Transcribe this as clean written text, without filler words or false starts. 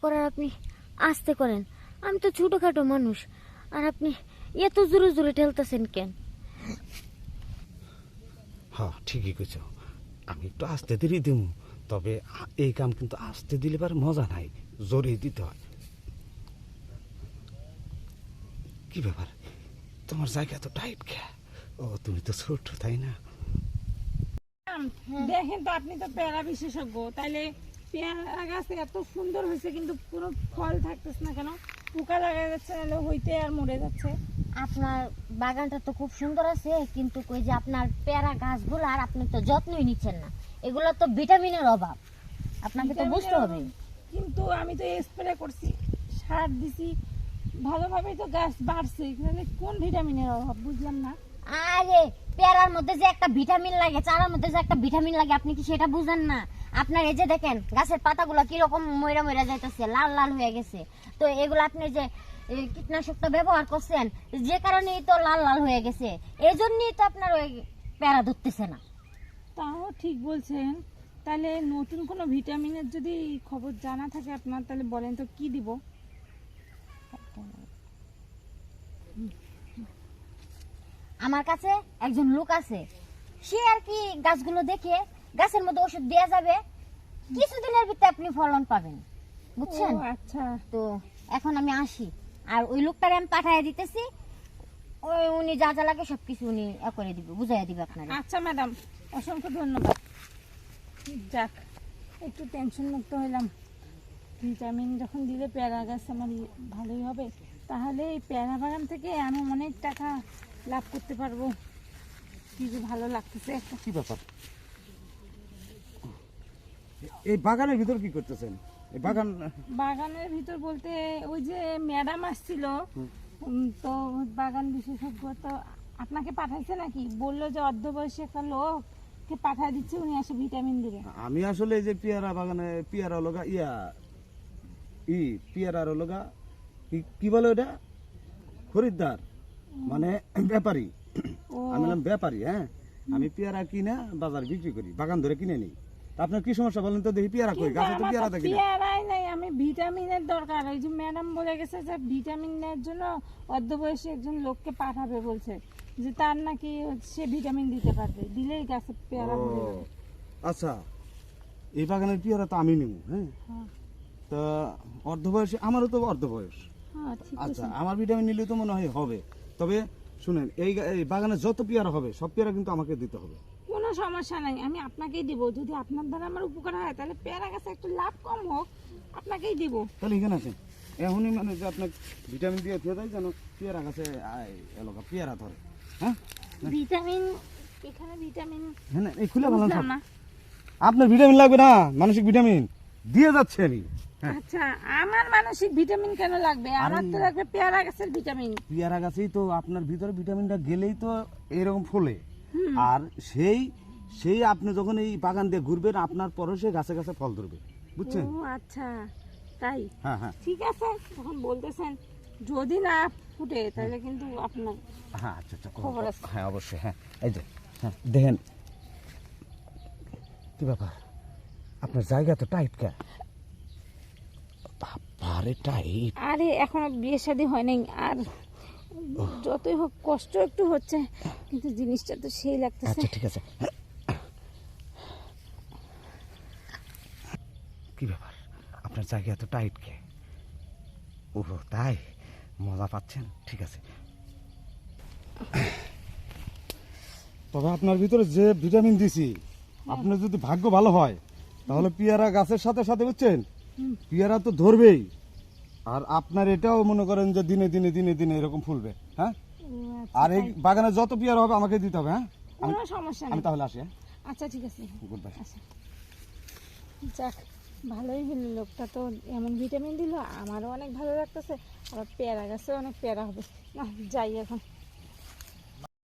করার আপনি আস্তে করেন। আমি তো ছোটখাটো মানুষ, আর আপনি এত জোরে জোরে ঠেলতেছেন কেন? হ্যাঁ ঠিকই কইছ, আমি একটু আস্তে ধীরে দিব, তবে এই কাম কিন্তু আস্তে দিলে পারে মজা নাই, জোরে দিতে হয়। কি ব্যাপার, তোমার জায়গা তো টাইট কে? ও তুমি তো ছোট, তাই না? দেখেন তো, আপনি তো পেয়ারা বিশেষজ্ঞ, তাইলে পেয়ারা গাছ এত সুন্দর হয়েছে কিন্তু কোনো ফল থাকতেছে না কেন? পোকা লাগা যাচ্ছে, নাহলে হইতে আর মরে যাচ্ছে। আপনার বাগানটা তো খুব সুন্দর আছে, কিন্তু ওই যে আপনার পেয়ারা গাছগুলো আর আপনি তো যত্নই নিচ্ছেন না। এগুলো তো ভিটামিনের অভাব, আপনাকে তো বুঝতে হবে। কিন্তু আমি তো স্প্রে করছি, সার দিছি, ভালোভাবেই তো গাছ বাড়ছে, এখানে কোন ভিটামিনের অভাব বুঝলাম না। আরে পেয়ারার মধ্যে যে একটা ভিটামিন লাগে, চারার মধ্যে যে একটা ভিটামিন লাগে, আপনি কি সেটা বুঝেন না? আপনার এই যে দেখেন গাছের পাতাগুলো কিরকম ময়রা ময়রা যাইতেছে, লাল লাল হয়ে গেছে। তো এগুলো আপনি যে কীটনাশকটা ব্যবহার করছেন, যে কারণেই তো লাল লাল হয়ে গেছে, এই জন্যই তো আপনার ওই পেয়ারা ধরতেছে না। তাও ঠিক বলছেন। তাহলে নতুন কোনো ভিটামিনের যদি খবর জানা থাকে আপনার, তাহলে বলেন তো কি দিব? আমার কাছে একজন লোক আছে, সে আর কি গাছগুলো দেখে গাছের মধ্যে ওষুধ দেওয়া যাবে, কিছুদিনের ভিতরে আপনি ফলন পাবেন, বুঝছেন? ও আচ্ছা, তো এখন আমি আসি, আর ওই লোকটারে আমি পাঠাইয়া দিতেছি, ওই উনি যা যা লাগে সবকিছু উনি করে দিবে, বুঝাইয়া দিবে আপনারা। আচ্ছা ম্যাডাম, অসংখ্য ধন্যবাদ। যাক, একটু টেনশন মুক্ত হইলাম। ভিটামিন যখন দিলে পেয়ারা গাছ আমার ভালোই হবে, তাহলে এই পেয়ারা বাগান থেকে আমি অনেক টাকা লাভ করতে পারবো। কি যে ভালো লাগতেছে। কি ব্যাপার, এই বাগানের ভিতর কি করতেছেন? এই বাগানের ভিতর বলতে ওই যে ম্যাডাম আসছিল, তো বাগান বিশেষজ্ঞ, তো আপনাকে পাঠাইছে নাকি? বললো যে অর্ধবয়সী একটা লোককে পাঠাই দিচ্ছে, উনি এসে ভিটামিন দিবে। আমি আসলে এই যে পেয়ারা বাগানে পেয়ারা লগা পেয়ারা লগা কি বলে ওটা, খরিদ্দার মানে ব্যাপারী। আমি বললাম ব্যাপারী, হ্যাঁ আমি পেয়ারা কিনে বাজার বিক্রি করি, বাগান ধরে কিনে নিই। আপনার কি সমস্যা বলেন তো, দেখি পেয়ারা কই, গাছে তো পেয়ারা দেখি না। পেয়ারাই নাই, আমি ভিটামিনের দরকার। ওই যে ম্যাডাম বলে গেছে যে ভিটামিনের জন্য অর্ধবয়সী একজন লোককে পাঠাবে বলছে, যে তার নাকি সে ভিটামিন দিতে পারবে, দিলেই গাছে পেয়ারা ভরে যাবে। আচ্ছা, এই বাগানের পেয়ারা তো আমি নিব, হ্যাঁ তা অর্ধবয়সী, আমারও তো অর্ধবয়স। আচ্ছা, আমার ভিটামিন নিলে তো মনে হয় হবে। তবে শুনেন, এই বাগানে যত পেয়ারা হবে সব পেয়ারা কিন্তু আমাকে দিতে হবে। কোনো সমস্যা নাই, আমি আপনাকেই দিব। যদি আপনার দ্বারা আমার উপকার হয়, তাহলে পেয়ারা গাছে একটু লাভ কম হোক, আপনাকেই দিব। তাহলে এখানে আছেন এখনই, মানে যে আপনাকে ভিটামিন দিয়ে দিয়ে দেয় যেন পেয়ারা গাছে এলাকা পেয়ারা ধরে। হ্যাঁ ভিটামিন, এখানে ভিটামিন হ্যাঁ, এই খুলে ভালো বুঝলাম না। আপনার ভিটামিন লাগবে না, মানসিক ভিটামিন দিয়ে যাচ্ছে আমি। আচ্ছা, আমার মানসিক ভিটামিন কেন লাগবে? আমার তো লাগবে পেয়ারা গাছের ভিটামিন। পেয়ারা গাছেই তো আপনার ভিতরে ভিটামিনটা গেলেই তো এরকম ফলে। আর সেই সেই আপনি যখন এই বাগান দিয়ে ঘুরবেন, আপনার পরে সে গাছে গাছে ফল ধরবে, বুঝছেন? ও আচ্ছা, তাই? হ্যাঁ হ্যাঁ ঠিক আছে, তখন বলতেছেন যদি না ফুটে তাহলে কিন্তু আপনার হ্যাঁ আচ্ছা আচ্ছা খবর আছে। হ্যাঁ অবশ্যই, হ্যাঁ এই যে হ্যাঁ দেখেন কি ব্যাপার, আপনার জায়গা তো টাইট কে? বাবারে টাইট। আরে এখনো বিয়ে শাদী হয় নাই, আর যতই হোক কষ্ট একটু হচ্ছে, কিন্তু জিনিসটা তো সেই লাগতেছে। আচ্ছা ঠিক আছে। কি ব্যাপার, আপনার জায়গা তো টাইট কে? ও তাই, মজা পাচ্ছেন? ঠিক আছে। তবে আপনার ভিতরে যে ভিটামিন দিছি, আপনার যদি ভাগ্য ভালো হয় তাহলে পেয়ারা গাছের সাথে সাথে, বুঝছেন, পেয়ারা তো ধরবেই। আর আপনার এটাও মনে করেন যে দিনে দিনে দিনে দিনে এরকম ফুলবে। হ্যাঁ, আর এই বাগানে যত পেয়ারা হবে আমাকে দিতে হবে। হ্যাঁ, কোনো সমস্যা আমি নেই। তাহলে আসি। হ্যাঁ, আচ্ছা ঠিক আছে, গুড বাই। আচ্ছা যাক, ভালোই হলো, লোকটা তো এমন ভিটামিন দিল, আমারও অনেক ভালো লাগতেছে, আবার পেয়ারা গাছে অনেক পেয়ারা হবে। না যাই এখন।